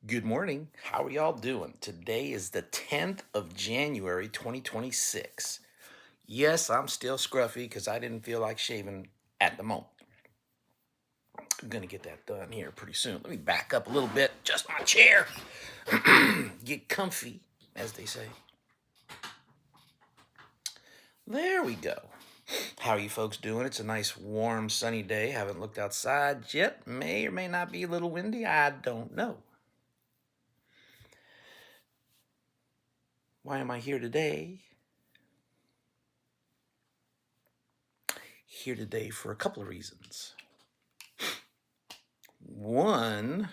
Good morning. How are y'all doing? Today is the 10th of January, 2026. Yes, I'm still scruffy because I didn't feel like shaving at the moment. I'm going to get that done here pretty soon. Let me back up a little bit, adjust my chair, get comfy, as they say. There we go. How are you folks doing? It's a nice, warm, sunny day. Haven't looked outside yet. May or may not be a little windy. I don't know. Why am I here today? Here today for a couple of reasons. One,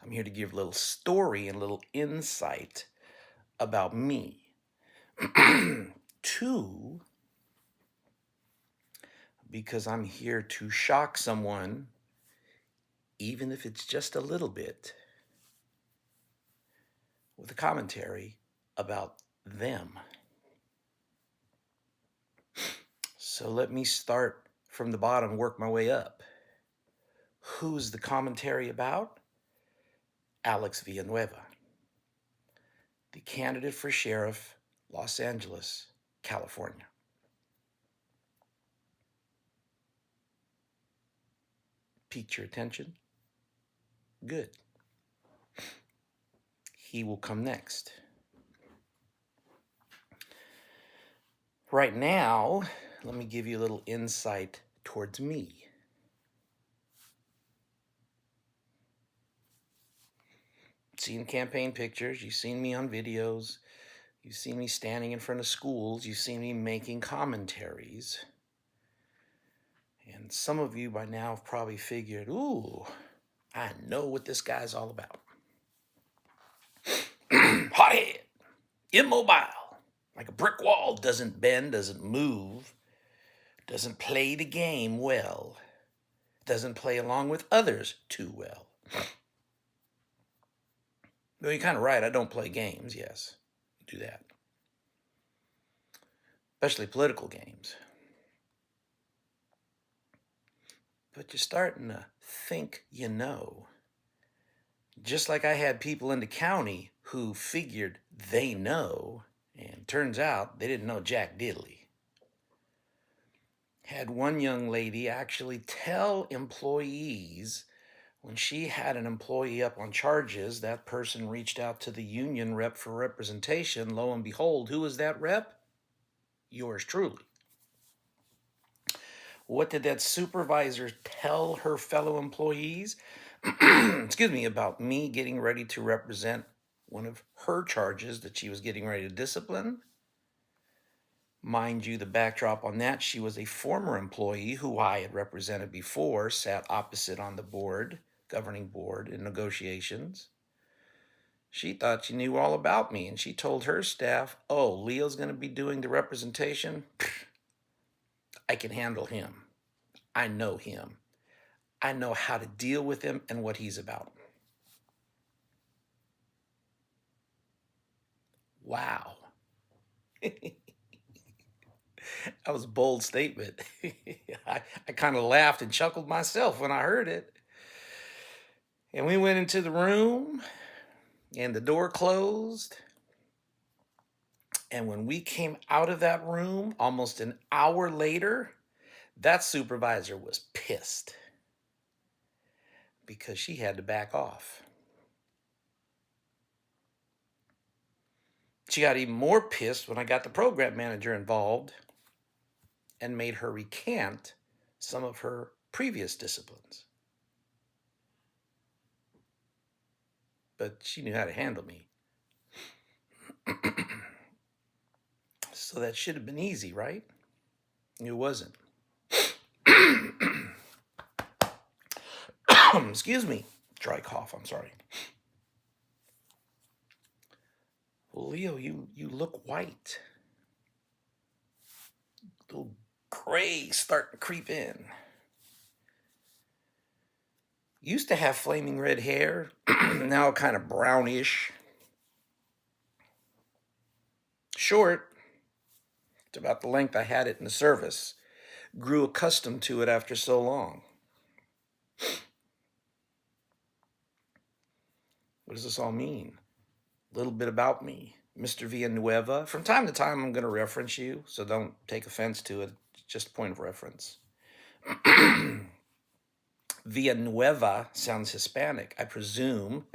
I'm here to give a little story and a little insight about me. Two, because I'm here to shock someone, even if it's just a little bit, with a commentary about them. So let me start from the bottom, work my way up. Who's the commentary about? Alex Villanueva, the candidate for sheriff, Los Angeles, California. Piqued your attention? Good. He will come next. Right now, let me give you a little insight towards me. Seen campaign pictures, you've seen me on videos, you've seen me standing in front of schools, you've seen me making commentaries. And some of you by now have probably figured, ooh, I know what this guy's all about. Hothead, immobile, like a brick wall, doesn't bend, doesn't move, doesn't play the game well, doesn't play along with others too well. Well, you're kind of right. I don't play games, yes. Do that. Especially political games. But you're starting to think you know. Just like I had people in the county who figured they know, and turns out they didn't know jack diddly. Had one young lady actually tell employees when she had an employee up on charges, that person reached out to the union rep for representation. Lo and behold, who was that rep? Yours truly. What did that supervisor tell her fellow employees? Excuse me, about me getting ready to represent one of her charges that she was getting ready to discipline? Mind you, the backdrop on that, she was a former employee who I had represented before, sat opposite on the board, governing board in negotiations. She thought she knew all about me, and she told her staff, oh, Leo's going to be doing the representation? I can handle him. I know him. I know how to deal with him and what he's about. Wow. That was a bold statement. I kind of laughed and chuckled myself when I heard it. And we went into the room, and the door closed. And when we came out of that room, almost an hour later, that supervisor was pissed because she had to back off. She got even more pissed when I got the program manager involved and made her recant some of her previous disciplines. But she knew how to handle me. So that should have been easy, right? It wasn't. Excuse me. Dry cough, I'm sorry. Well, Leo, you look white. A little gray starting to creep in. Used to have flaming red hair, now kind of brownish. Short, it's about the length I had it in the service. Grew accustomed to it after so long. What does this all mean? A little bit about me. Mr. Villanueva. From time to time, I'm going to reference you, so don't take offense to it. It's just a point of reference. Villanueva sounds Hispanic. I presume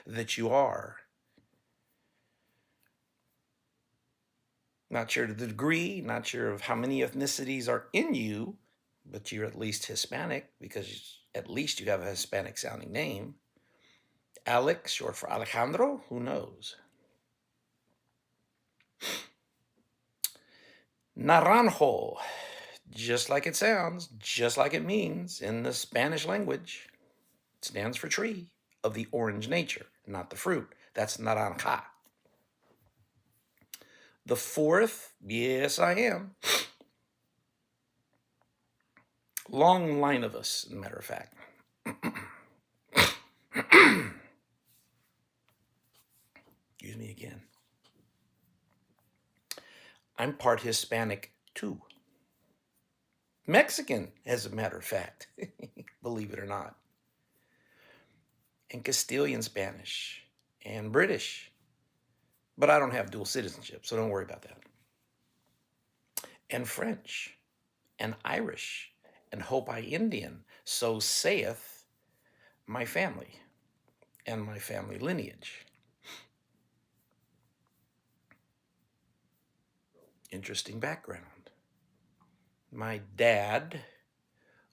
that you are. Not sure to the degree, not sure of how many ethnicities are in you, but you're at least Hispanic because at least you have a Hispanic sounding name. Alex, short for Alejandro, who knows? Naranjo, just like it sounds, just like it means in the Spanish language. It stands for tree of the orange nature, not the fruit. That's naranja. The fourth, yes, I am. Long line of us, as a matter of fact. Excuse me again. I'm part Hispanic too. Mexican, as a matter of fact, believe it or not. And Castilian Spanish and British. But I don't have dual citizenship, so don't worry about that. And French and Irish and Hopi Indian. So saith my family and my family lineage. Interesting background. My dad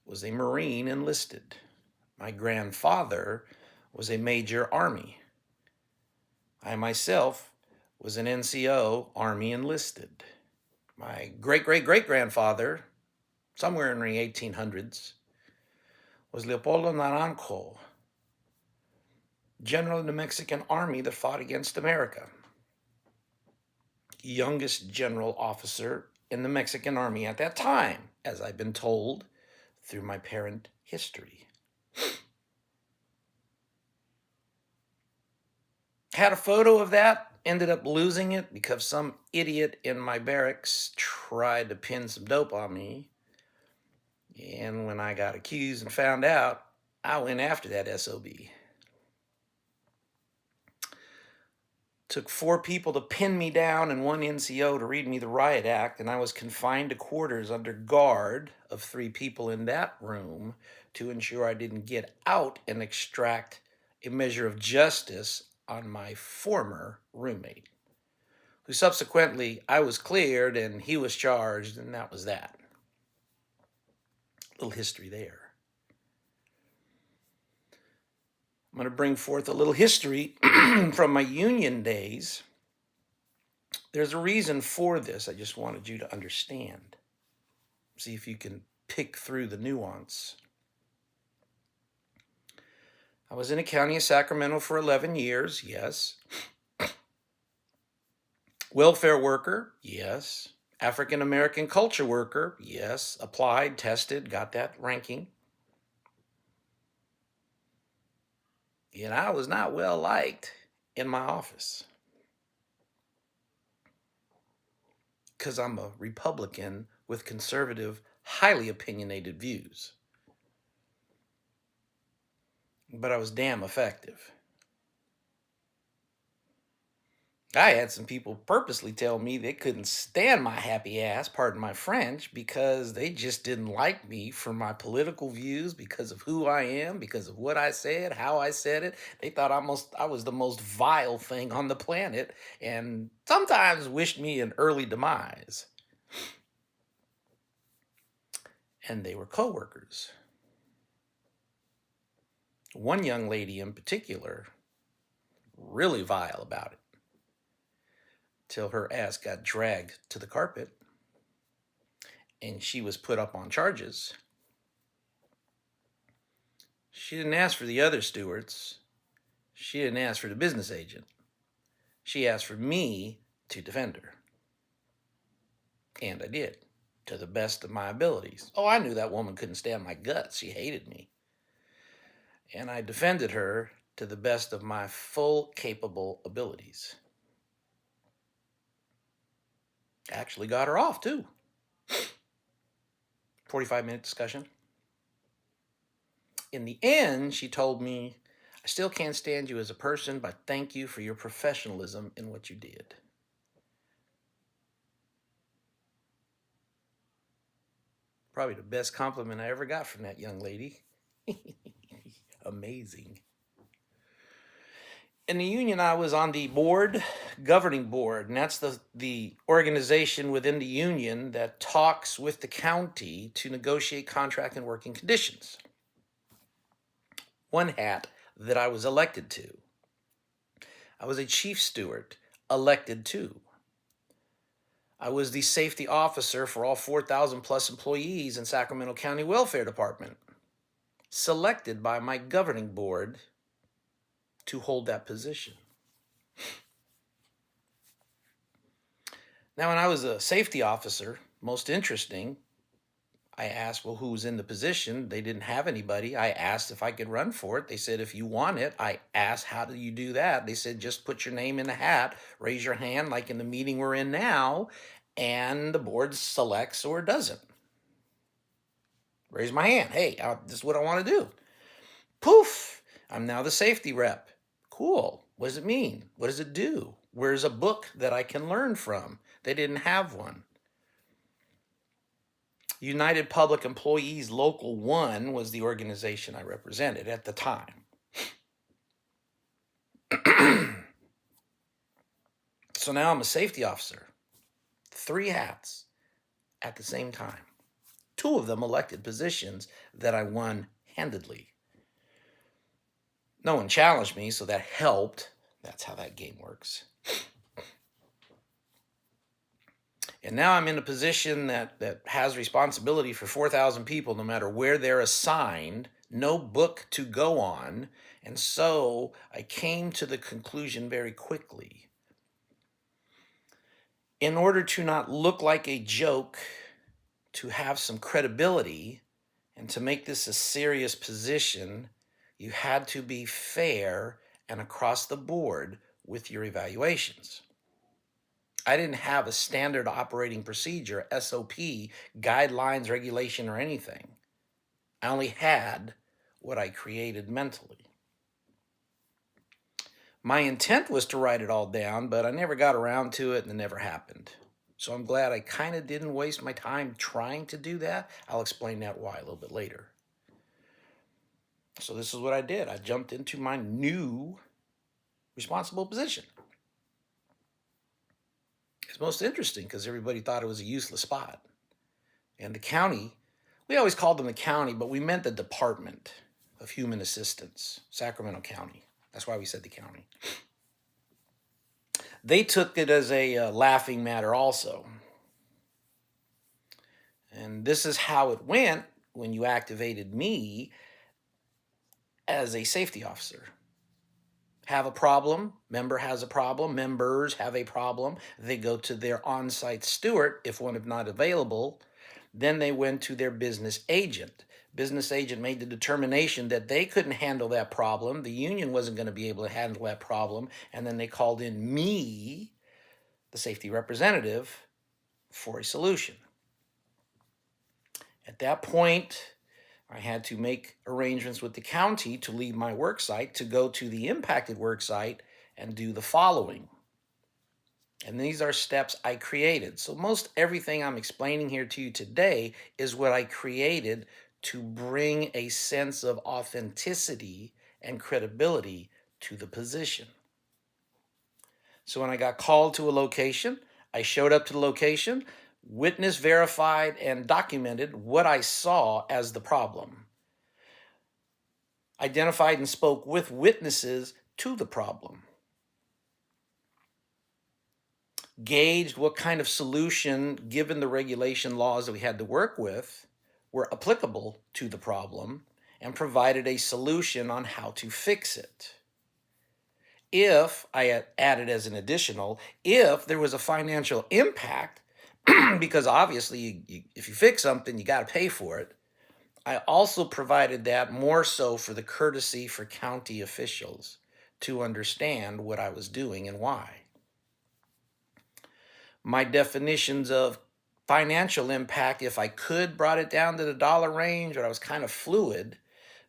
was a Marine enlisted. My grandfather was a Major Army. I myself was an NCO Army enlisted. My great-great-great-grandfather, somewhere in the 1800s, was Leopoldo Naranjo, general of the Mexican Army that fought against America. Youngest general officer in the Mexican Army at that time, as I've been told through my parent history. Had a photo of that, ended up losing it because some idiot in my barracks tried to pin some dope on me. And when I got accused and found out, I went after that SOB. Took 4 people to pin me down and 1 NCO to read me the riot act, and I was confined to quarters under guard of 3 people in that room to ensure I didn't get out and extract a measure of justice on my former roommate, who subsequently I was cleared and he was charged, and that was that. Little history there. I'm going to bring forth a little history from my Union days. There's a reason for this. I just wanted you to understand. See if you can pick through the nuance. I was in the county of Sacramento for 11 years, yes. Welfare worker, yes. African American culture worker, yes. Applied, tested, got that ranking. And I was not well liked in my office because I'm a Republican with conservative, highly opinionated views. But I was damn effective. I had some people purposely tell me they couldn't stand my happy ass, pardon my French, because they just didn't like me for my political views, because of who I am, because of what I said, how I said it. They thought I was the most vile thing on the planet, and sometimes wished me an early demise. And they were coworkers. One young lady in particular, really vile about it, till her ass got dragged to the carpet and she was put up on charges. She didn't ask for the other stewards. She didn't ask for the business agent. She asked for me to defend her. And I did, to the best of my abilities. Oh, I knew that woman couldn't stand my guts. She hated me. And I defended her to the best of my full capable abilities. Actually got her off, too. 45-minute discussion. In the end, she told me I still can't stand you as a person, but thank you for your professionalism in what you did. Probably the best compliment I ever got from that young lady. Amazing. In the union, I was on the board, governing board, and that's the organization within the union that talks with the county to negotiate contract and working conditions. One hat that I was elected to. I was a chief steward, elected to. I was the safety officer for all 4,000 plus employees in Sacramento County Welfare Department, selected by my governing board to hold that position. Now, when I was a safety officer, most interesting, I asked, well, who's in the position? They didn't have anybody. I asked if I could run for it. They said, if you want it. I asked, how do you do that? They said, just put your name in the hat, raise your hand like in the meeting we're in now, and the board selects or doesn't. Raise my hand. Hey, this is what I want to do. Poof, I'm now the safety rep. Cool. What does it mean? What does it do? Where's a book that I can learn from? They didn't have one. United Public Employees Local 1 was the organization I represented at the time. So now I'm a safety officer. 3 hats at the same time. 2 of them elected positions that I won handedly. No one challenged me, so that helped. That's how that game works. And now I'm in a position that has responsibility for 4,000 people, no matter where they're assigned, no book to go on. And so I came to the conclusion very quickly. In order to not look like a joke, to have some credibility, and to make this a serious position, you had to be fair and across the board with your evaluations. I didn't have a standard operating procedure, SOP, guidelines, regulation, or anything. I only had what I created mentally. My intent was to write it all down, but I never got around to it and it never happened. So I'm glad I kind of didn't waste my time trying to do that. I'll explain that why a little bit later. So this is what I did. I jumped into my new responsible position. It's most interesting because everybody thought it was a useless spot. And the county, we always called them the county, but we meant the Department of Human Assistance, Sacramento County. That's why we said the county. They took it as a laughing matter also. And this is how it went when you activated me as a safety officer. Have a problem, member has a problem, members have a problem, they go to their on-site steward if one is not available, then they went to their business agent. Business agent made the determination that they couldn't handle that problem, the union wasn't going to be able to handle that problem, and then they called in me, the safety representative, for a solution. At that point, I had to make arrangements with the county to leave my work site to go to the impacted work site and do the following. And these are steps I created. So most everything I'm explaining here to you today is what I created to bring a sense of authenticity and credibility to the position. So when I got called to a location, I showed up to the location, witness verified and documented what I saw as the problem. Identified and spoke with witnesses to the problem. Gauged what kind of solution, given the regulation laws that we had to work with, were applicable to the problem, and provided a solution on how to fix it. If I had added as an additional, if there was a financial impact, because obviously if you fix something, you got to pay for it. I also provided that more so for the courtesy for county officials to understand what I was doing and why. My definitions of financial impact, if I could, brought it down to the dollar range, but I was kind of fluid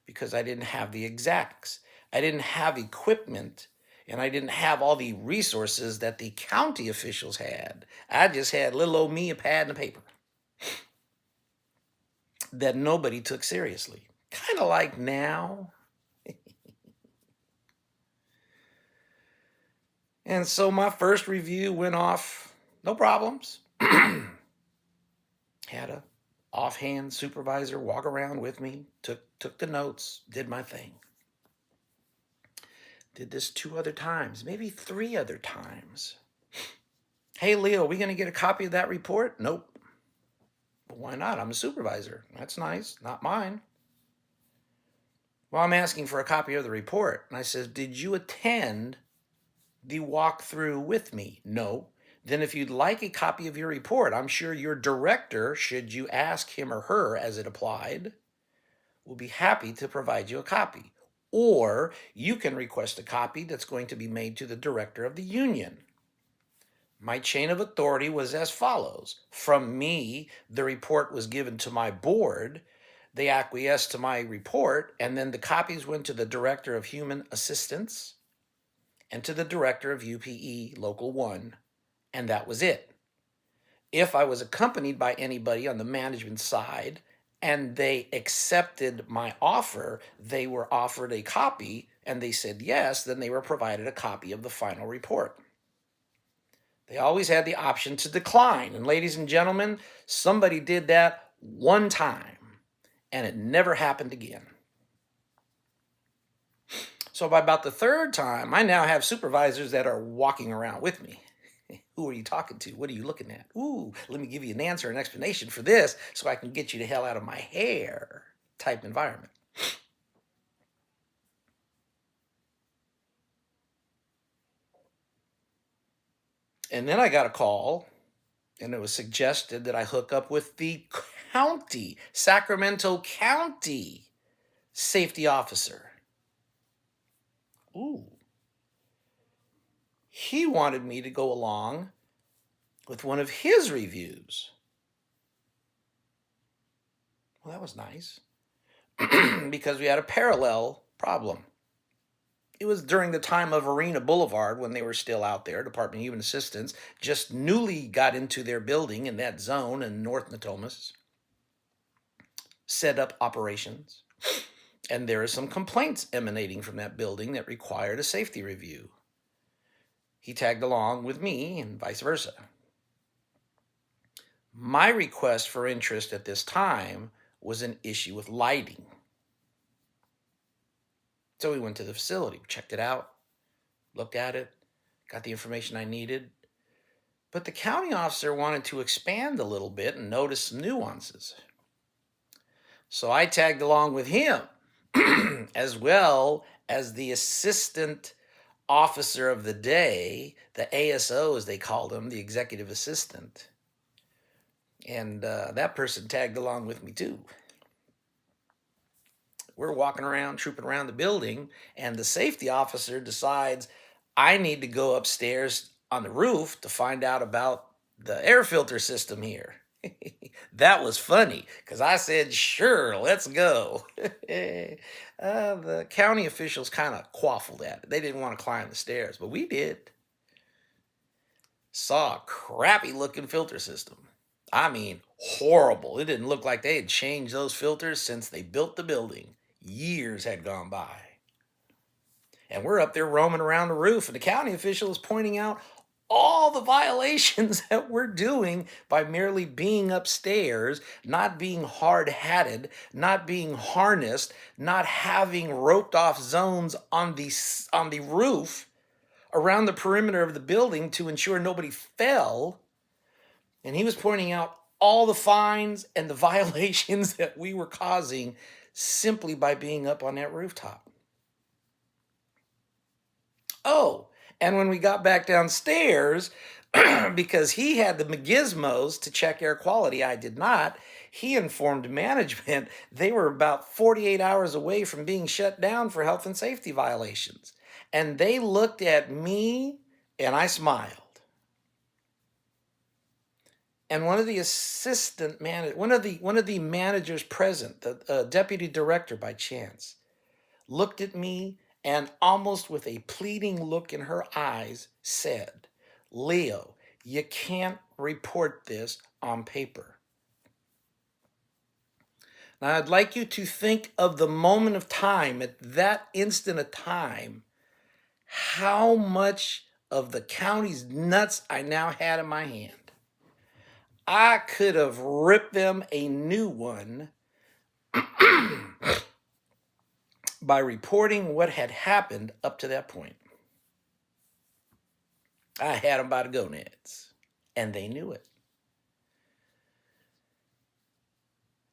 because I didn't have the exacts. I didn't have equipment, and I didn't have all the resources that the county officials had. I just had little old me, a pad, and a paper that nobody took seriously. Kind of like now. And so my first review went off, no problems. Had a offhand supervisor walk around with me, took the notes, did my thing. Did this 2 other times, maybe 3 other times. Hey, Leo, are we going to get a copy of that report? Nope. But why not? I'm a supervisor. That's nice. Not mine. Well, I'm asking for a copy of the report. And I says, did you attend the walkthrough with me? No. Then if you'd like a copy of your report, I'm sure your director, should you ask him or her as it applied, will be happy to provide you a copy. Or you can request a copy that's going to be made to the director of the union. My chain of authority was as follows. From me, the report was given to my board. They acquiesced to my report, and then the copies went to the director of human assistance and to the director of UPE Local 1, and that was it. If I was accompanied by anybody on the management side and they accepted my offer, they were offered a copy and they said yes, then they were provided a copy of the final report. They always had the option to decline. And ladies and gentlemen, somebody did that one time and it never happened again. So by about the 3rd time, I now have supervisors that are walking around with me. Who are you talking to? What are you looking at? Ooh, let me give you an answer, an explanation for this so I can get you the hell out of my hair type environment. And then I got a call, and it was suggested that I hook up with the county, Sacramento County safety officer. Ooh. He wanted me to go along with one of his reviews. Well, that was nice because we had a parallel problem. It was during the time of Arena Boulevard when they were still out there. Department of Human Assistance just newly got into their building in that zone in North Natomas, set up operations, and there are some complaints emanating from that building that required a safety review. He tagged along with me and vice versa. My request for interest at this time was an issue with lighting. So we went to the facility, checked it out, looked at it, got the information I needed. But the county officer wanted to expand a little bit and notice some nuances. So I tagged along with him, as well as the assistant officer of the day, the ASO as they called him, the executive assistant. And that person tagged along with me too. We're walking around, trooping around the building, and the safety officer decides I need to go upstairs on the roof to find out about the air filter system here. That was funny because I said, sure, let's go. The county officials kind of quaffled at it. They didn't want to climb the stairs, but we did. Saw a crappy looking filter system. I mean, horrible. It didn't look like they had changed those filters since they built the building. Years had gone by. And we're up there roaming around the roof, and the county official is pointing out all the violations that we're doing by merely being upstairs, not being hard-hatted, not being harnessed, not having roped off zones on the roof around the perimeter of the building to ensure nobody fell. And he was pointing out all the fines and the violations that we were causing simply by being up on that rooftop. Oh, and when we got back downstairs, because he had the gizmos to check air quality, I did not, he informed management they were about 48 hours away from being shut down for health and safety violations. And they looked at me and I smiled. And one of the one of the managers present, the deputy director by chance, looked at me and almost with a pleading look in her eyes said, "Leo, you can't report this on paper." Now, I'd like you to think of the moment of time, at that instant of time, how much of the county's nuts I now had in my hand. I could have ripped them a new one by reporting what had happened up to that point. I had them by the gonads, and they knew it.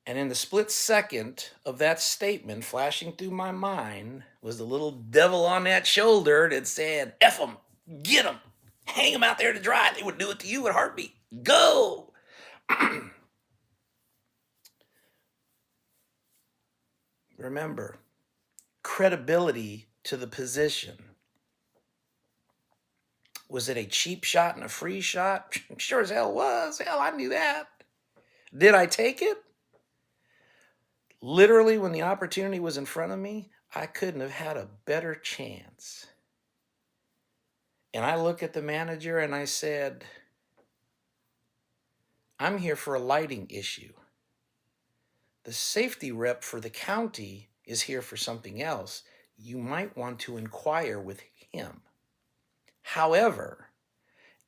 And in the split second of that statement flashing through my mind was the little devil on that shoulder that said, "F them, get them, hang them out there to dry. They would do it to you in a heartbeat. Go." Remember, credibility to the position. Was it a cheap shot and a free shot? Sure as hell was. Hell, I knew that. Did I take it? Literally, when the opportunity was in front of me, I couldn't have had a better chance. And I looked at the manager and I said, "I'm here for a lighting issue. The safety rep for the county is here for something else. You might want to inquire with him. However,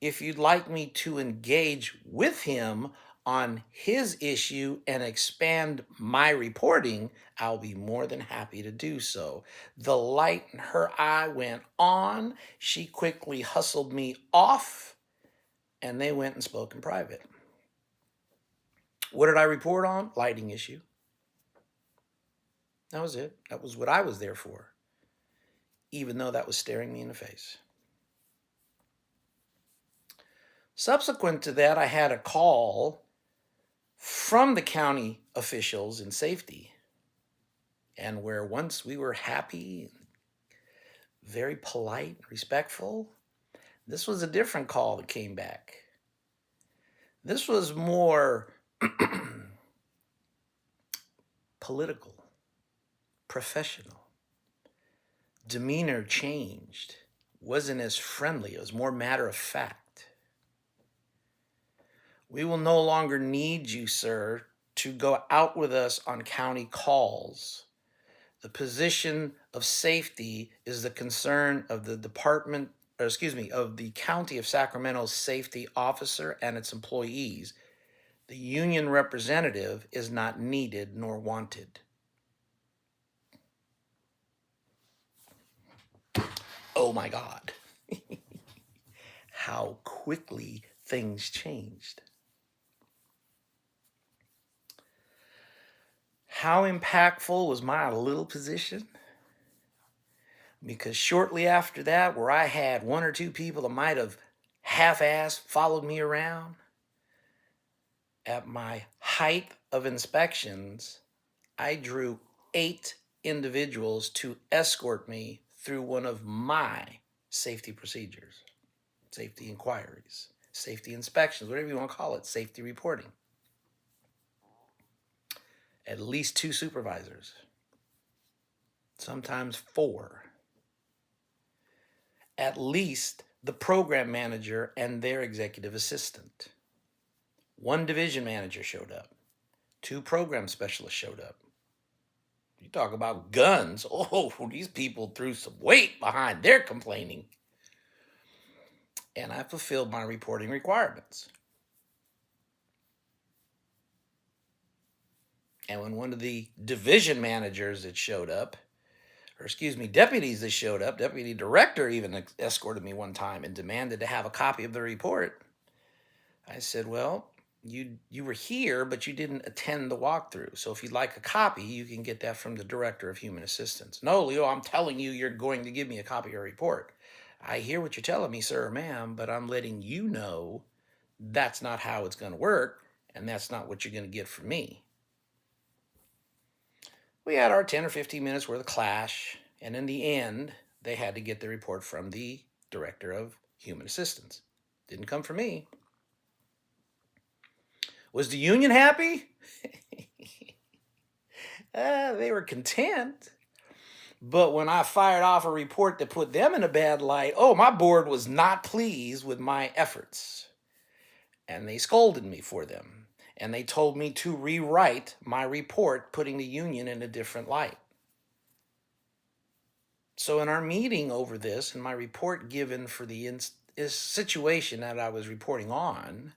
if you'd like me to engage with him on his issue and expand my reporting, I'll be more than happy to do so." The light in her eye went on. She quickly hustled me off, and they went and spoke in private. What did I report on? Lighting issue. That was it. That was what I was there for, even though that was staring me in the face. Subsequent to that, I had a call from the county officials in safety, and where once we were happy, very polite, respectful, this was a different call that came back. This was more political, professional. Demeanor changed, wasn't as friendly, it was more matter of fact. "We will no longer need you, sir, to go out with us on county calls. The position of safety is the concern of the of the County of Sacramento's safety officer and its employees. The union representative is not needed nor wanted." Oh my God. How quickly things changed. How impactful was my little position? Because shortly after that, where I had one or two people that might have half-assed followed me around, at my height of inspections, I drew 8 individuals to escort me through one of my safety procedures, safety inquiries, safety inspections, whatever you want to call it, safety reporting. At least 2 supervisors, sometimes 4. At least the program manager and their executive assistant. 1 division manager showed up. 2 program specialists showed up. You talk about guns. Oh, these people threw some weight behind their complaining. And I fulfilled my reporting requirements. And when one of the division managers that showed up, deputies that showed up, deputy director even escorted me one time and demanded to have a copy of the report. I said, "Well, you were here, but you didn't attend the walkthrough. So if you'd like a copy, you can get that from the director of human assistance." "No, Leo, I'm telling you, you're going to give me a copy of your report." "I hear what you're telling me, sir or ma'am, but I'm letting you know that's not how it's going to work, and that's not what you're going to get from me." We had our 10 or 15 minutes worth of clash, and in the end, they had to get the report from the director of human assistance. Didn't come from me. Was the union happy? They were content, But when I fired off a report that put them in a bad light, oh, my board was not pleased with my efforts. And they scolded me for them. And they told me to rewrite my report, putting the union in a different light. So in our meeting over this, and my report given for the situation that I was reporting on,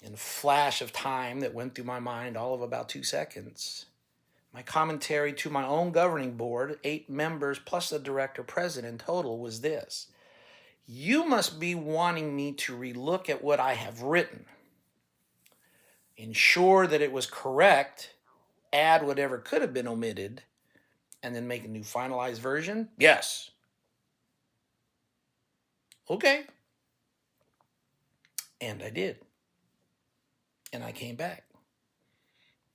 in a flash of time that went through my mind all of about 2 seconds, my commentary to my own governing board, 8 members plus the director president in total, was this: you must be wanting me to relook at what I have written, ensure that it was correct, add whatever could have been omitted, and then make a new finalized version? Yes. Okay. And I did. And I came back.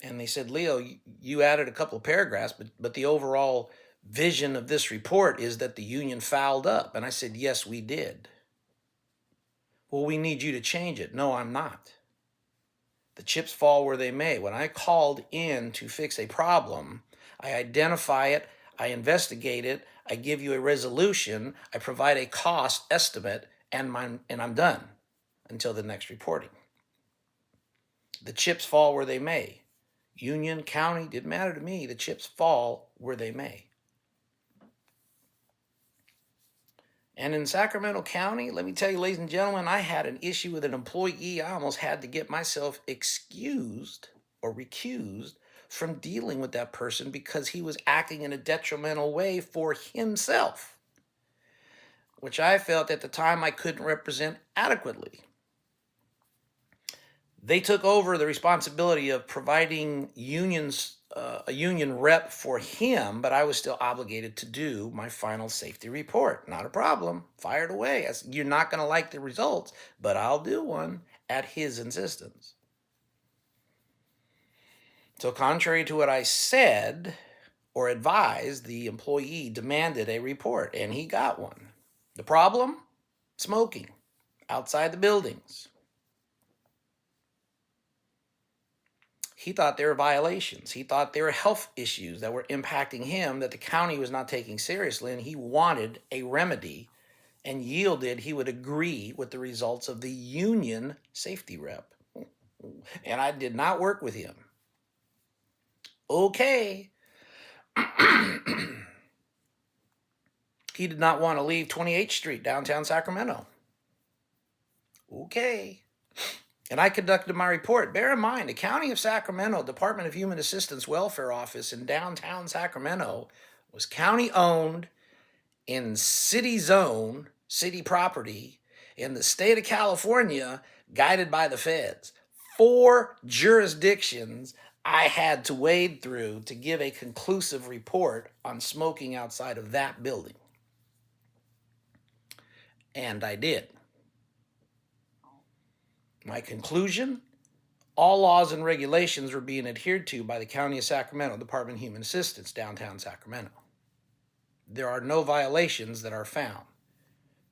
And they said, Leo, you added a couple of paragraphs, but the overall vision of this report is that the union fouled up. And I said, yes, we did. Well, we need you to change it. No, I'm not. The chips fall where they may. When I called in to fix a problem, I identify it, I investigate it, I give you a resolution, I provide a cost estimate, and I'm done until the next reporting. The chips fall where they may. Union, county, didn't matter to me. The chips fall where they may. And in Sacramento County, let me tell you, ladies and gentlemen, I had an issue with an employee. I almost had to get myself excused or recused from dealing with that person because he was acting in a detrimental way for himself, which I felt at the time I couldn't represent adequately. They took over the responsibility of providing a union rep for him, but I was still obligated to do my final safety report. Not a problem. Fired away. You're not going to like the results, but I'll do one at his insistence. So contrary to what I said or advised, the employee demanded a report, and he got one. The problem? Smoking outside the buildings. He thought there were violations. He thought there were health issues that were impacting him that the county was not taking seriously, and he wanted a remedy and yielded he would agree with the results of the union safety rep. And I did not work with him. Okay. He did not want to leave 28th Street, downtown Sacramento. Okay. And I conducted my report. Bear in mind, the County of Sacramento Department of Human Assistance Welfare Office in downtown Sacramento was county-owned, in city zone, city property, in the state of California, guided by the feds. 4 jurisdictions I had to wade through to give a conclusive report on smoking outside of that building. And I did. My conclusion: all laws and regulations were being adhered to by the County of Sacramento Department of Human Assistance, downtown Sacramento. There are no violations that are found.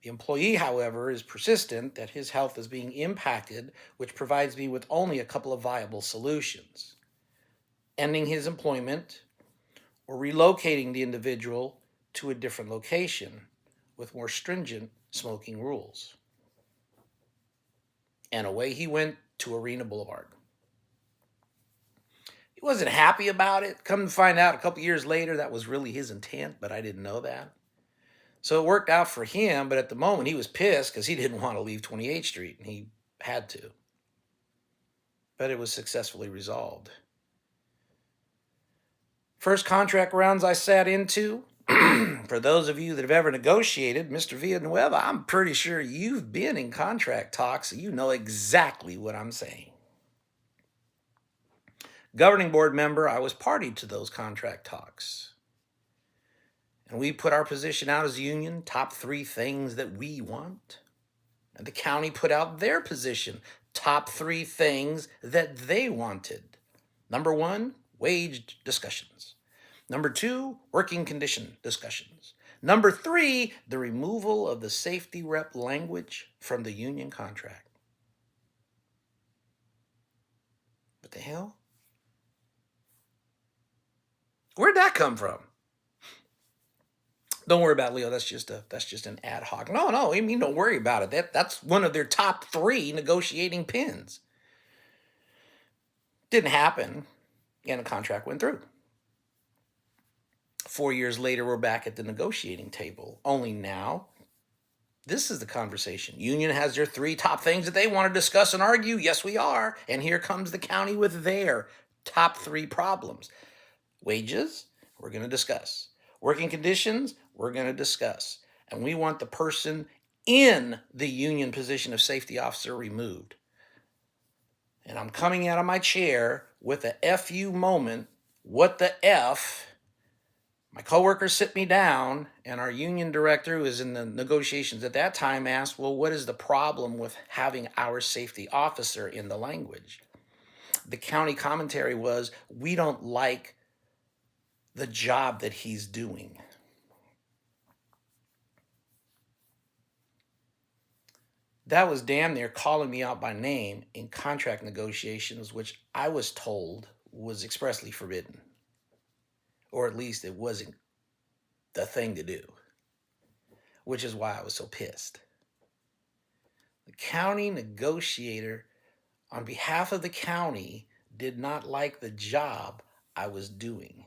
The employee, however, is persistent that his health is being impacted, which provides me with only a couple of viable solutions: ending his employment or relocating the individual to a different location with more stringent smoking rules. And away he went to Arena Boulevard. He wasn't happy about it. Come to find out a couple years later, that was really his intent, but I didn't know that. So it worked out for him, but at the moment he was pissed because he didn't want to leave 28th Street, and he had to. But it was successfully resolved. First contract rounds I sat into, for those of you that have ever negotiated, Mr. Villanueva, I'm pretty sure you've been in contract talks, so you know exactly what I'm saying. Governing board member, I was party to those contract talks. And we put our position out as a union, top 3 things that we want. And the county put out their position, top 3 things that they wanted. Number 1, wage discussions. Number 2, working condition discussions. Number 3, the removal of the safety rep language from the union contract. What the hell? Where'd that come from? Don't worry about it, Leo. That's just an ad hoc. No. I mean, don't worry about it. That's one of their top 3 negotiating pins. Didn't happen, and the contract went through. 4 years later, we're back at the negotiating table. Only now, this is the conversation. Union has their 3 top things that they want to discuss and argue. Yes, we are. And here comes the county with their top 3 problems. Wages, we're going to discuss. Working conditions, we're going to discuss. And we want the person in the union position of safety officer removed. And I'm coming out of my chair with a FU moment. What the F? My coworkers sit me down, and our union director, who was in the negotiations at that time, asked, well, what is the problem with having our safety officer in the language? The county commentary was, we don't like the job that he's doing. That was damn near calling me out by name in contract negotiations, which I was told was expressly forbidden. Or at least it wasn't the thing to do, which is why I was so pissed. The county negotiator, on behalf of the county, did not like the job I was doing.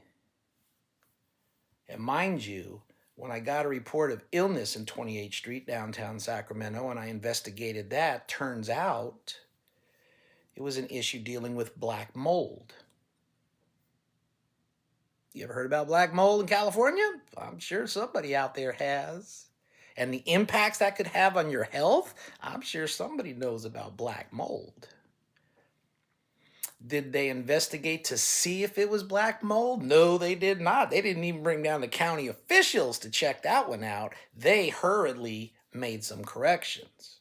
And mind you, when I got a report of illness in 28th Street, downtown Sacramento, and I investigated that, turns out it was an issue dealing with black mold. You ever heard about black mold in California? I'm sure somebody out there has. And the impacts that could have on your health? I'm sure somebody knows about black mold. Did they investigate to see if it was black mold? No, they did not. They didn't even bring down the county officials to check that one out. They hurriedly made some corrections.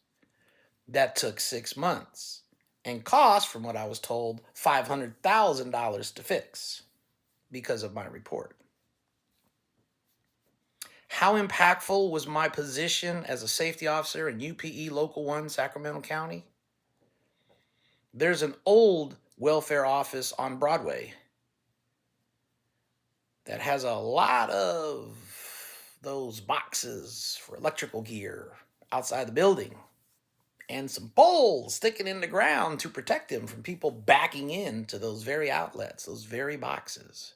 That took 6 months and cost, from what I was told, $500,000 to fix because of my report. How impactful was my position as a safety officer in UPE Local 1, Sacramento County? There's an old welfare office on Broadway that has a lot of those boxes for electrical gear outside the building and some poles sticking in the ground to protect them from people backing into those very outlets, those very boxes.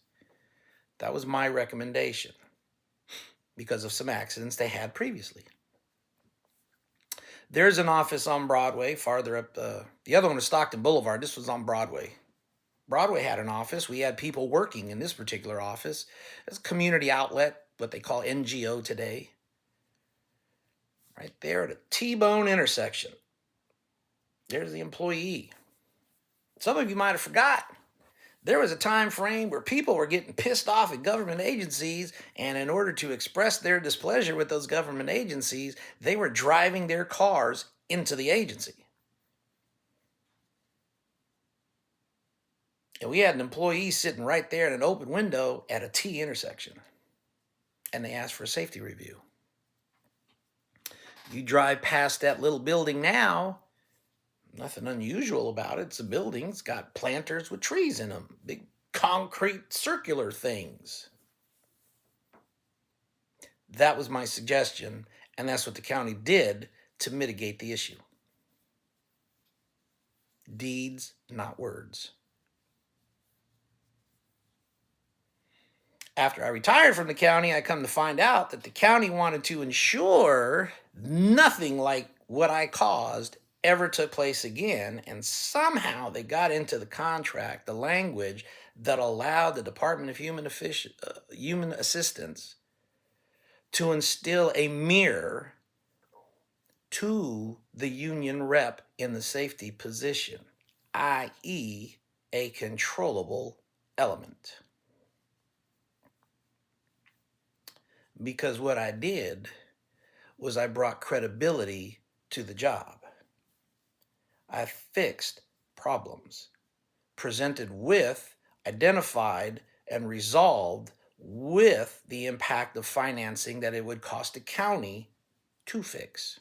That was my recommendation because of some accidents they had previously. There's an office on Broadway, farther up. The other one is Stockton Boulevard. This was on Broadway. Broadway had an office. We had people working in this particular office. It's a community outlet, what they call NGO today. Right there at a T-bone intersection. There's the employee. Some of you might have forgot. There was a time frame where people were getting pissed off at government agencies, and in order to express their displeasure with those government agencies, they were driving their cars into the agency. And we had an employee sitting right there in an open window at a T intersection, and they asked for a safety review. You drive past that little building now, nothing unusual about it. It's a building. It's got planters with trees in them. Big concrete circular things. That was my suggestion, and that's what the county did to mitigate the issue. Deeds, not words. After I retired from the county, I come to find out that the county wanted to ensure nothing like what I caused ever took place again, and somehow they got into the contract the language that allowed the Department of Human Assistance to instill a mirror to the union rep in the safety position, i.e., a controllable element. Because what I did was I brought credibility to the job. I fixed problems, presented with, identified, and resolved with the impact of financing that it would cost the county to fix.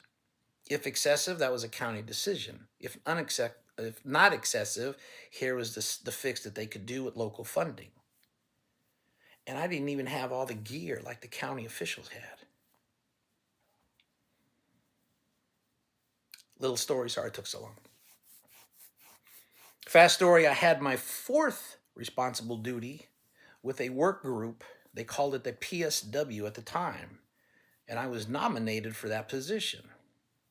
If excessive, that was a county decision. If not excessive, here was the fix that they could do with local funding. And I didn't even have all the gear like the county officials had. Little story, sorry it took so long. Fast story, I had my fourth responsible duty with a work group. They called it the PSW at the time. And I was nominated for that position.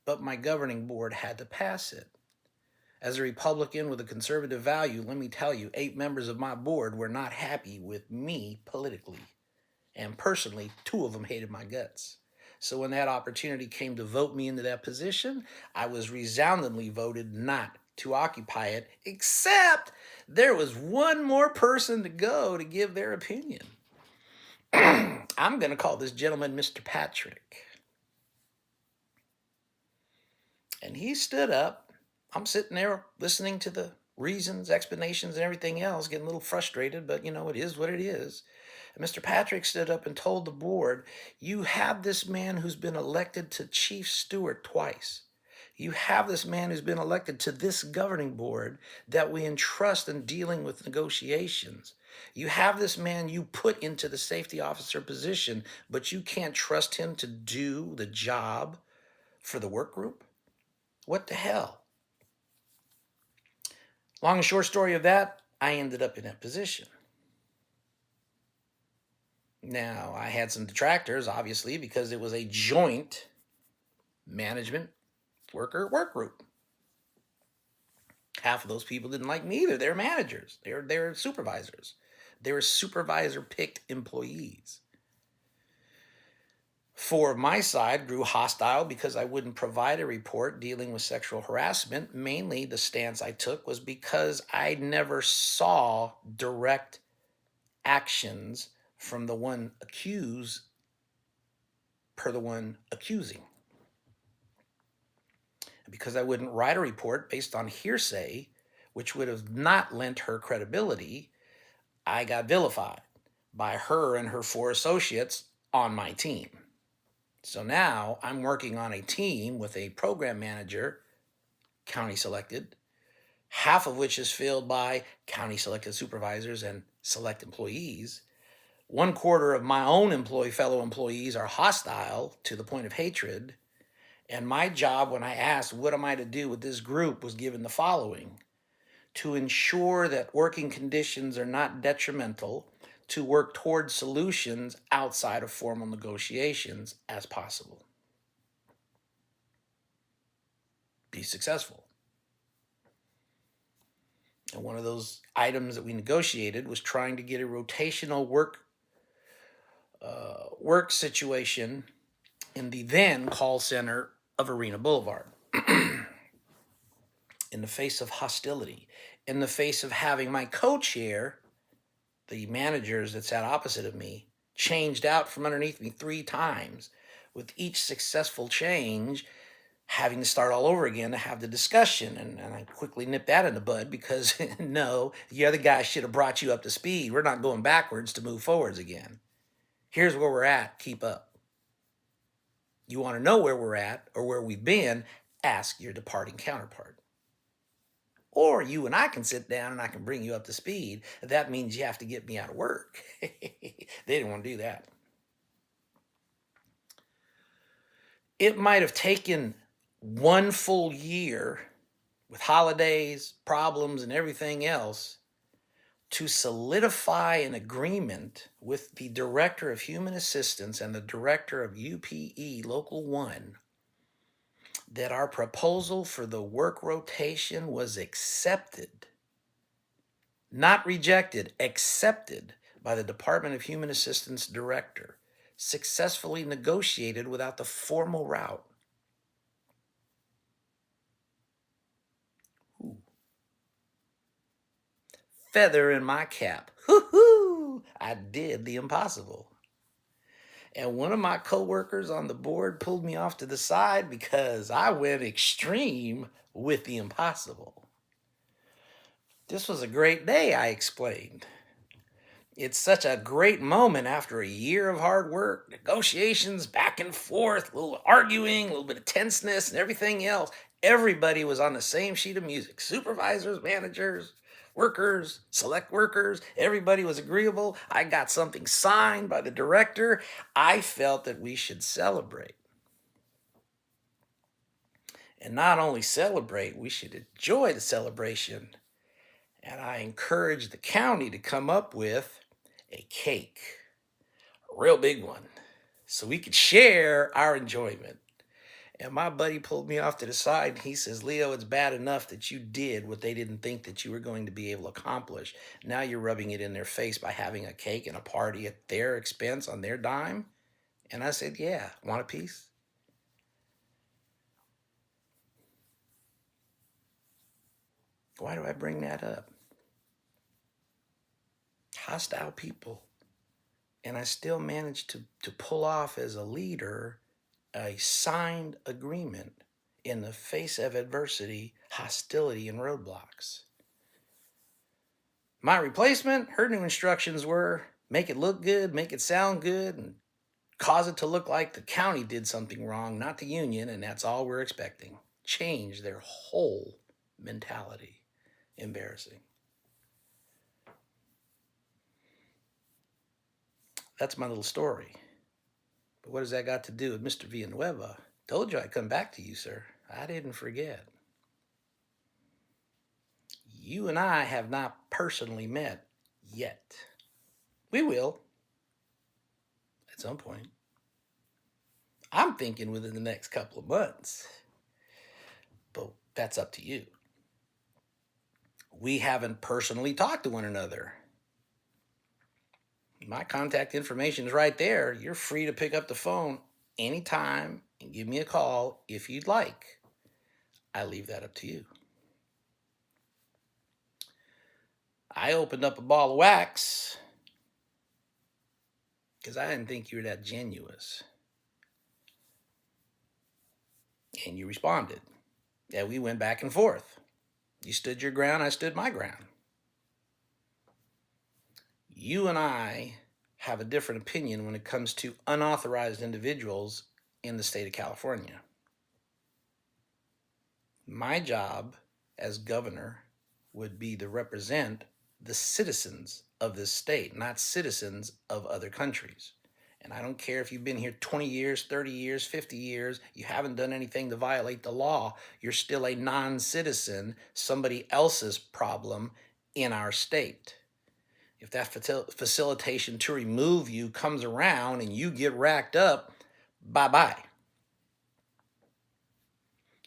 But my governing board had to pass it. As a Republican with a conservative value, let me tell you, 8 members of my board were not happy with me politically. And personally, 2 of them hated my guts. So when that opportunity came to vote me into that position, I was resoundingly voted not to occupy it, except there was one more person to go to give their opinion. I'm going to call this gentleman Mr. Patrick. And he stood up. I'm sitting there listening to the reasons, explanations, and everything else, getting a little frustrated, but it is what it is. And Mr. Patrick stood up and told the board, you have this man who's been elected to chief steward twice. You have this man who's been elected to this governing board that we entrust in dealing with negotiations. You have this man you put into the safety officer position, but you can't trust him to do the job for the work group? What the hell? Long and short story of that, I ended up in that position. Now, I had some detractors, obviously, because it was a joint management worker work group. Half of those people didn't like me either. They're managers. They're supervisors. They were supervisor-picked employees. 4 of my side grew hostile because I wouldn't provide a report dealing with sexual harassment. Mainly, the stance I took was because I never saw direct actions from the one accused per the one accusing. Because I wouldn't write a report based on hearsay, which would have not lent her credibility, I got vilified by her and her 4 associates on my team. So now I'm working on a team with a program manager, county selected, half of which is filled by county selected supervisors and select employees. 1/4 of my own fellow employees are hostile to the point of hatred. And my job, when I asked, what am I to do with this group, was given the following: to ensure that working conditions are not detrimental, to work towards solutions outside of formal negotiations as possible. Be successful. And one of those items that we negotiated was trying to get a rotational work situation in the then call center of Arena Boulevard. In the face of hostility, in the face of having my co-chair, the managers that sat opposite of me, changed out from underneath me 3 times, with each successful change having to start all over again to have the discussion. And I quickly nipped that in the bud because no, the other guy should have brought you up to speed. We're not going backwards to move forwards again. Here's where we're at. Keep up. You want to know where we're at or where we've been? Ask your departing counterpart. Or you and I can sit down and I can bring you up to speed. That means you have to get me out of work. They didn't want to do that. It might have taken 1 full year with holidays, problems, and everything else to solidify an agreement with the Director of Human Assistance and the Director of UPE Local 1 that our proposal for the work rotation was accepted, not rejected, accepted by the Department of Human Assistance Director, successfully negotiated without the formal route. Ooh. Feather in my cap. Hoo-hoo! I did the impossible. And one of my coworkers on the board pulled me off to the side because I went extreme with the impossible. This was a great day, I explained. It's such a great moment after a year of hard work, negotiations, back and forth, a little arguing, a little bit of tenseness and everything else. Everybody was on the same sheet of music. Supervisors, managers, workers, select workers. Everybody was agreeable. I got something signed by the director. I felt that we should celebrate. And not only celebrate, we should enjoy the celebration. And I encouraged the county to come up with a cake, a real big one, so we could share our enjoyment. And my buddy pulled me off to the side and he says, Leo, it's bad enough that you did what they didn't think that you were going to be able to accomplish. Now you're rubbing it in their face by having a cake and a party at their expense on their dime. And I said, yeah, want a piece? Why do I bring that up? Hostile people. And I still managed to pull off as a leader a signed agreement in the face of adversity, hostility, and roadblocks. My replacement, her new instructions were make it look good, make it sound good, and cause it to look like the county did something wrong, not the union, and that's all we're expecting. Change their whole mentality. Embarrassing. That's my little story. But what has that got to do with Mr. Villanueva? Told you I'd come back to you, sir. I didn't forget. You and I have not personally met yet. We will at some point. I'm thinking within the next couple of months. But that's up to you. We haven't personally talked to one another. My contact information is right there. You're free to pick up the phone anytime and give me a call if you'd like. I leave that up to you. I opened up a ball of wax because I didn't think you were that genuous. And you responded. Yeah, we went back and forth. You stood your ground, I stood my ground. You and I have a different opinion when it comes to unauthorized individuals in the state of California. My job as governor would be to represent the citizens of this state, not citizens of other countries. And I don't care if you've been here 20 years, 30 years, 50 years, you haven't done anything to violate the law, you're still a non-citizen, somebody else's problem in our state. If that facilitation to remove you comes around and you get racked up, bye-bye.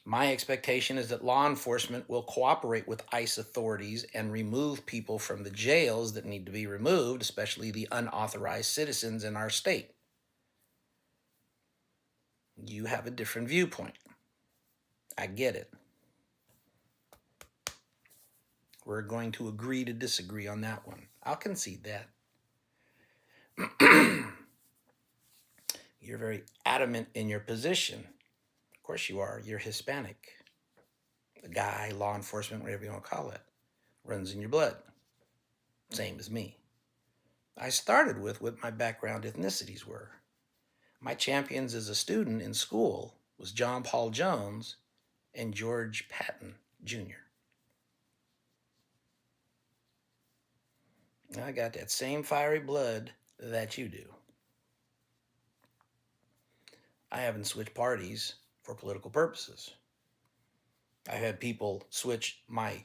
My expectation is that law enforcement will cooperate with ICE authorities and remove people from the jails that need to be removed, especially the unauthorized citizens in our state. You have a different viewpoint. I get it. We're going to agree to disagree on that one. I'll concede that. You're very adamant in your position. Of course you are. You're Hispanic. The guy, law enforcement, whatever you want to call it, runs in your blood. Same as me. I started with what my background ethnicities were. My champions as a student in school was John Paul Jones and George Patton Jr. I got that same fiery blood that you do. I haven't switched parties for political purposes. I've had people switch my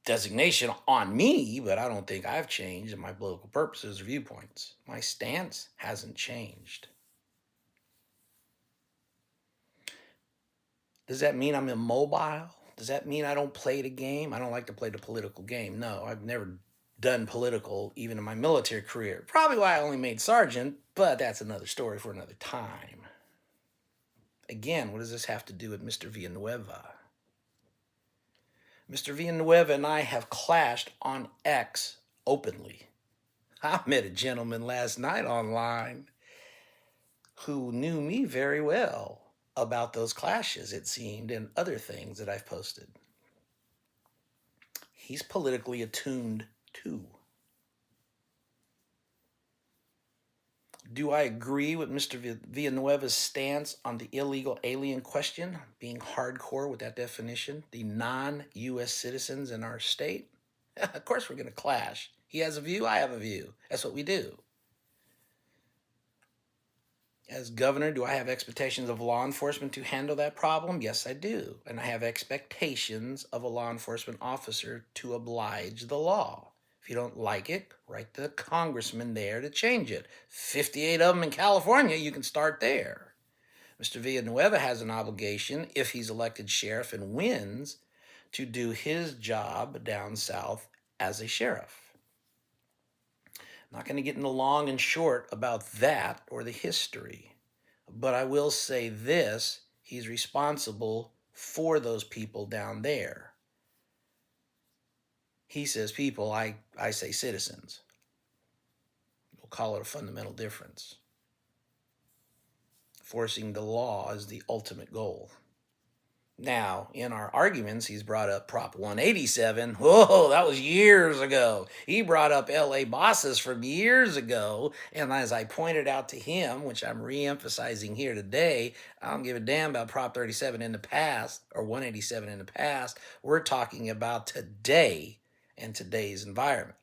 designation on me, but I don't think I've changed in my political purposes or viewpoints. My stance hasn't changed. Does that mean I'm immobile? Does that mean I don't play the game? I don't like to play the political game. No, I've never done political, even in my military career. Probably why I only made sergeant, but that's another story for another time. Again, what does this have to do with Mr. Villanueva? Mr. Villanueva and I have clashed on X openly. I met a gentleman last night online who knew me very well about those clashes, it seemed, and other things that I've posted. He's politically attuned too. Do I agree with Mr. Villanueva's stance on the illegal alien question, being hardcore with that definition, the non-U.S. citizens in our state? Of course we're going to clash. He has a view, I have a view. That's what we do. As governor, do I have expectations of law enforcement to handle that problem? Yes, I do. And I have expectations of a law enforcement officer to oblige the law. If you don't like it, write the congressman there to change it. 58 of them in California, you can start there. Mr. Villanueva has an obligation, if he's elected sheriff and wins, to do his job down south as a sheriff. I'm not going to get into long and short about that or the history. But I will say this, he's responsible for those people down there. He says people, I say citizens. We'll call it a fundamental difference. Enforcing the law is the ultimate goal. Now, in our arguments, he's brought up Prop 187. Whoa, that was years ago. He brought up LA bosses from years ago. And as I pointed out to him, which I'm re-emphasizing here today, I don't give a damn about Prop 37 in the past or 187 in the past. We're talking about today and today's environment.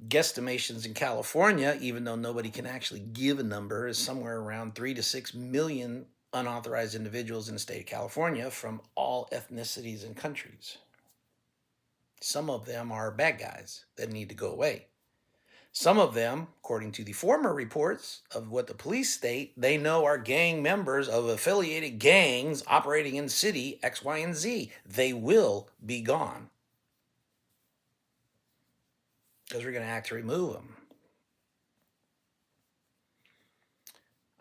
Guesstimations in California, even though nobody can actually give a number, is somewhere around 3 to 6 million unauthorized individuals in the state of California from all ethnicities and countries. Some of them are bad guys that need to go away. Some of them, according to the former reports of what the police state, they know are gang members of affiliated gangs operating in city X, Y, and Z. They will be gone, because we're going to act to remove them.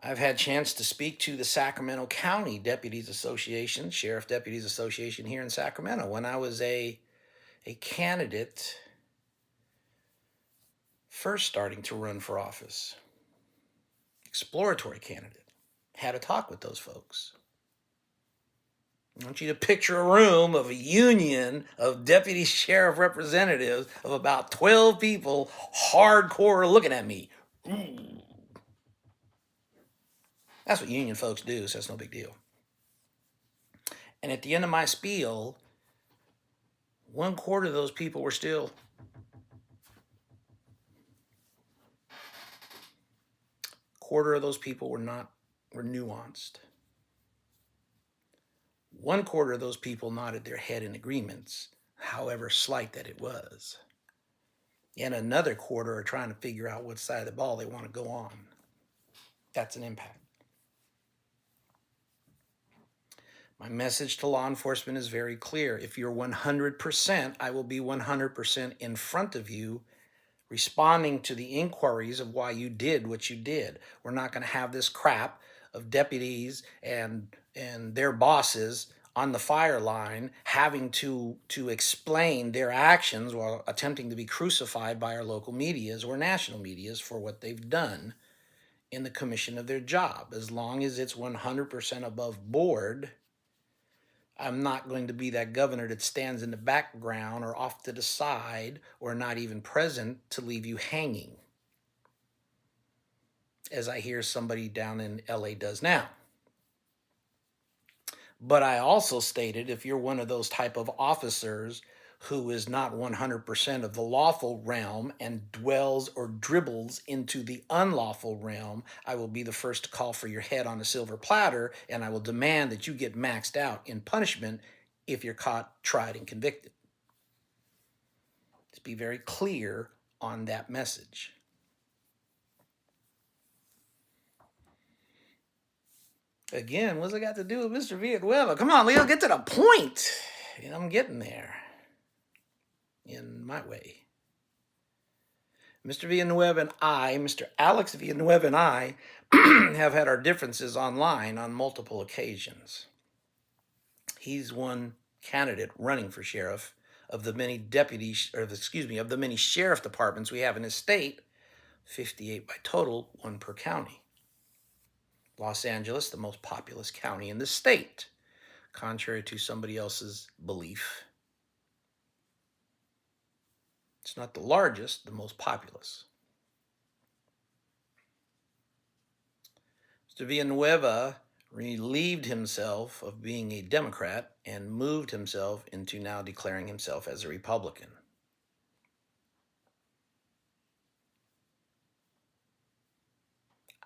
I've had a chance to speak to the Sacramento County Deputies Association, Sheriff Deputies Association here in Sacramento, when I was a candidate first starting to run for office. Exploratory candidate. Had a talk with those folks. I want you to picture a room of a union of deputy sheriff representatives of about 12 people, hardcore looking at me. That's what union folks do, so that's no big deal. And at the end of my spiel, 1/4 of those people were still. Quarter of those people were nuanced. 1/4 of those people nodded their head in agreements, however slight that it was. And another quarter are trying to figure out what side of the ball they want to go on. That's an impact. My message to law enforcement is very clear. If you're 100%, I will be 100% in front of you, responding to the inquiries of why you did what you did. We're not going to have this crap of deputies and their bosses on the fire line having to explain their actions while attempting to be crucified by our local medias or national medias for what they've done in the commission of their job. As long as it's 100% above board, I'm not going to be that governor that stands in the background or off to the side or not even present to leave you hanging, as I hear somebody down in LA does now. But I also stated, if you're one of those type of officers who is not 100% of the lawful realm and dwells or dribbles into the unlawful realm, I will be the first to call for your head on a silver platter, and I will demand that you get maxed out in punishment if you're caught, tried, and convicted. Let's be very clear on that message. Again, what's it got to do with Mr. Villanueva? Come on, Leo, get to the point. I'm getting there in my way. Mr. Villanueva and I, Mr. Alex Villanueva and I, have had our differences online on multiple occasions. He's one candidate running for sheriff of the many of the many sheriff departments we have in his state, 58 by total, 1 per county. Los Angeles, the most populous county in the state, contrary to somebody else's belief. It's not the largest, the most populous. Mr. Villanueva relieved himself of being a Democrat and moved himself into now declaring himself as a Republican.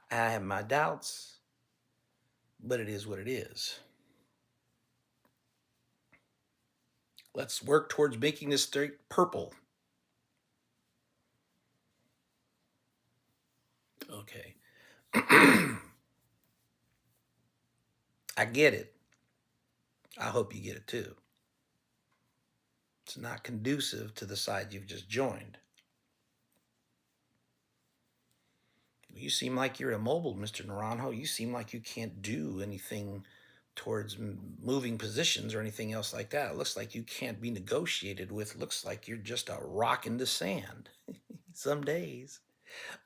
I have my doubts, but it is what it is. Let's work towards making this state purple. Okay. I get it. I hope you get it too. It's not conducive to the side you've just joined. You seem like you're immobile, Mr. Naranjo. You seem like you can't do anything towards moving positions or anything else like that. It looks like you can't be negotiated with. Looks like you're just a rock in the sand some days.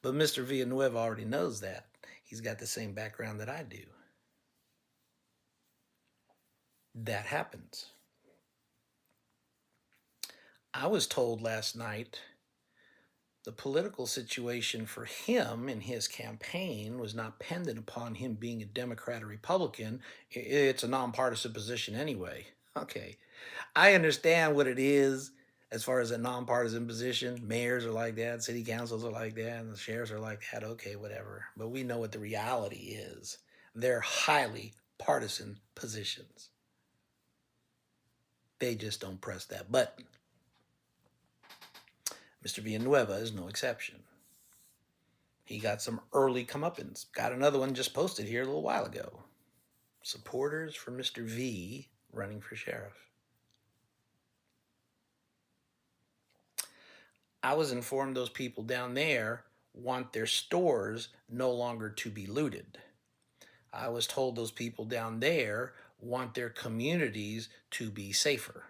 But Mr. Villanueva already knows that. He's got the same background that I do. That happens. I was told last night the political situation for him in his campaign was not pendant upon him being a Democrat or Republican. It's a nonpartisan position anyway. Okay. I understand what it is as far as a nonpartisan position. Mayors are like that, city councils are like that, and the sheriffs are like that. Okay, whatever. But we know what the reality is. They're highly partisan positions. They just don't press that button. Mr. Villanueva is no exception. He got some early comeuppance. Got another one just posted here a little while ago. Supporters for Mr. V running for sheriff. I was informed those people down there want their stores no longer to be looted. I was told those people down there want their communities to be safer.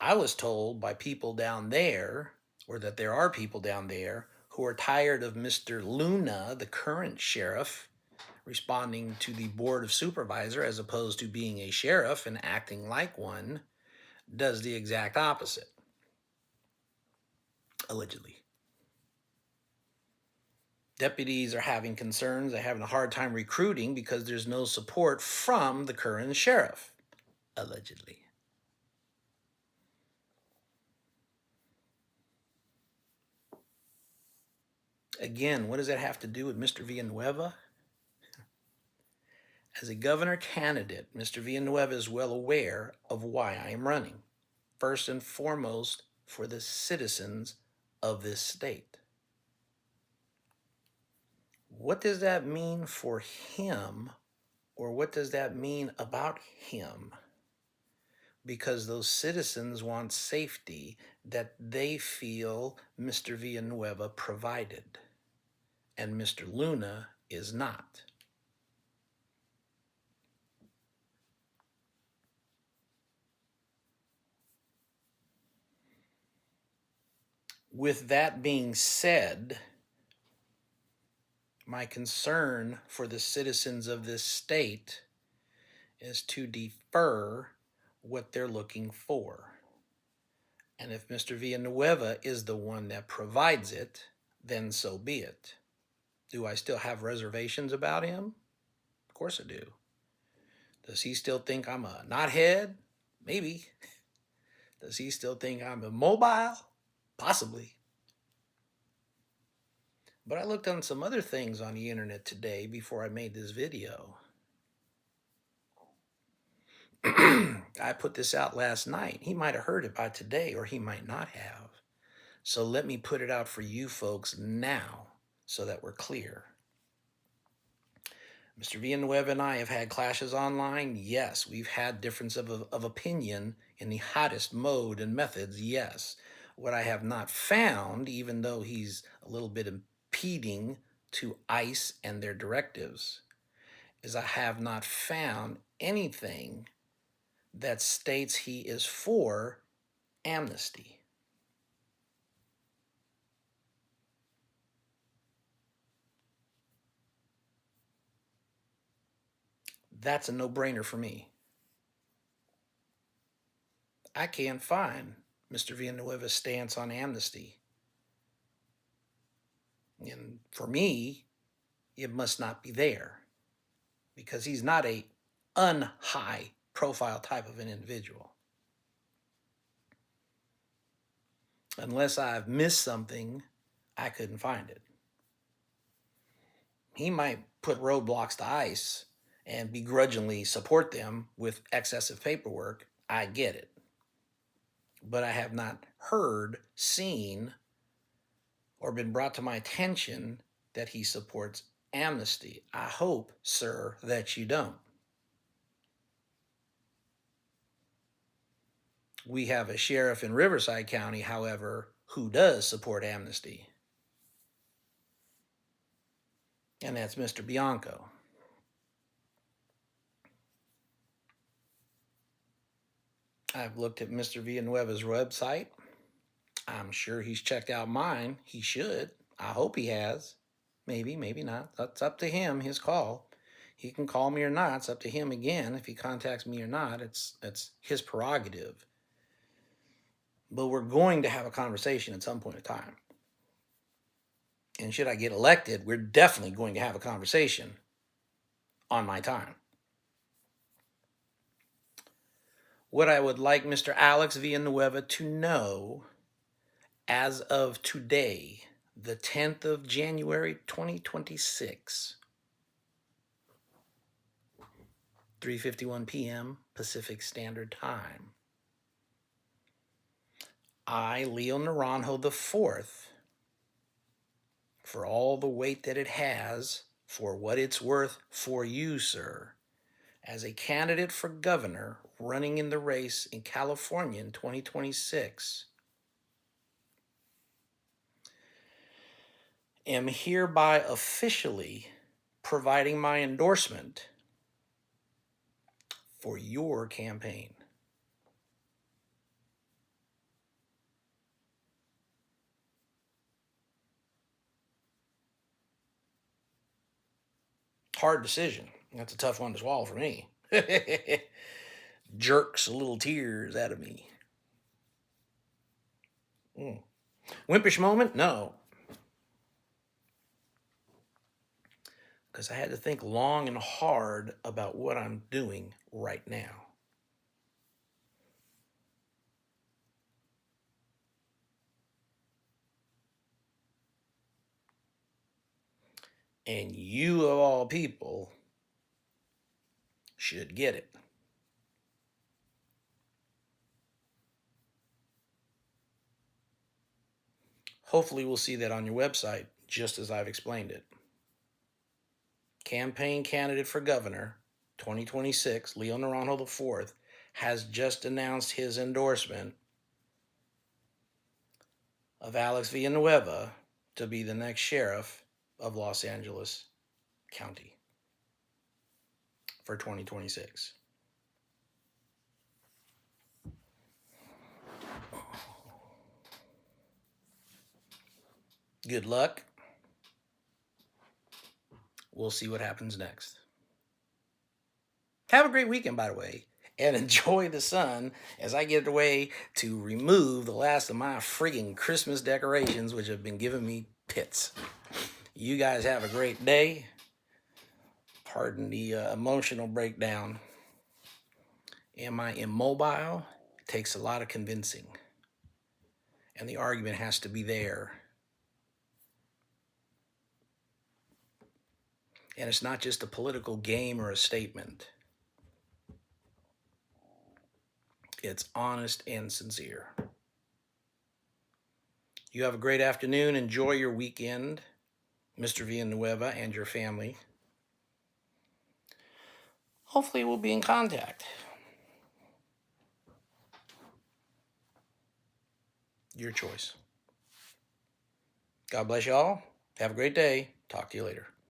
I was told by people down there, or that there are people down there, who are tired of Mr. Luna, the current sheriff, responding to the board of supervisor as opposed to being a sheriff and acting like one, does the exact opposite. Allegedly. Deputies are having concerns. They're having a hard time recruiting because there's no support from the current sheriff. Allegedly. Again, what does that have to do with Mr. Villanueva? As a governor candidate, Mr. Villanueva is well aware of why I am running. First and foremost, for the citizens of this state. What does that mean for him, or what does that mean about him? Because those citizens want safety that they feel Mr. Villanueva provided, and Mr. Luna is not. With that being said, my concern for the citizens of this state is to defer what they're looking for. And if Mr. Villanueva is the one that provides it, then so be it. Do I still have reservations about him? Of course I do. Does he still think I'm a knothead? Maybe. Does he still think I'm immobile? Possibly. But I looked on some other things on the internet today before I made this video. I put this out last night. He might have heard it by today, or he might not have. So let me put it out for you folks now so that we're clear. Mr. Villanueva and I have had clashes online. Yes, we've had difference of opinion in the hottest mode and methods. Yes. What I have not found, even though he's a little bit impeding to ICE and their directives, is I have not found anything that states he is for amnesty. That's a no-brainer for me. I can't find Mr. Villanueva's stance on amnesty. And for me, it must not be there, because he's not a unhigh profile type of an individual. Unless I've missed something, I couldn't find it. He might put roadblocks to ICE and begrudgingly support them with excessive paperwork. I get it. But I have not heard, seen, or been brought to my attention that he supports amnesty. I hope, sir, that you don't. We have a sheriff in Riverside County, however, who does support amnesty. And that's Mr. Bianco. I've looked at Mr. Villanueva's website. I'm sure he's checked out mine. He should. I hope he has. Maybe, maybe not. That's up to him, his call. He can call me or not. It's up to him again if he contacts me or not. It's his prerogative. But we're going to have a conversation at some point in time. And should I get elected, we're definitely going to have a conversation on my time. What I would like Mr. Alex Villanueva to know, as of today, the 10th of January, 2026, 3:51 p.m. Pacific Standard Time, I, Leo Naranjo IV, for all the weight that it has, for what it's worth for you, sir, as a candidate for governor running in the race in California in 2026, am hereby officially providing my endorsement for your campaign. Hard decision. That's a tough one to swallow for me. Jerks a little tears out of me. Wimpish moment? No. Because I had to think long and hard about what I'm doing right now. And you, of all people, should get it. Hopefully we'll see that on your website, just as I've explained it. Campaign candidate for governor, 2026, Leo Naranjo IV, has just announced his endorsement of Alex Villanueva to be the next sheriff of Los Angeles County for 2026. Good luck. We'll see what happens next. Have a great weekend, by the way, and enjoy the sun as I get away to remove the last of my friggin' Christmas decorations, which have been giving me pits. You guys have a great day. Pardon the emotional breakdown. Am I immobile? It takes a lot of convincing. And the argument has to be there. And it's not just a political game or a statement. It's honest and sincere. You have a great afternoon. Enjoy your weekend, Mr. Villanueva and your family. Hopefully we'll be in contact. Your choice. God bless you all. Have a great day. Talk to you later.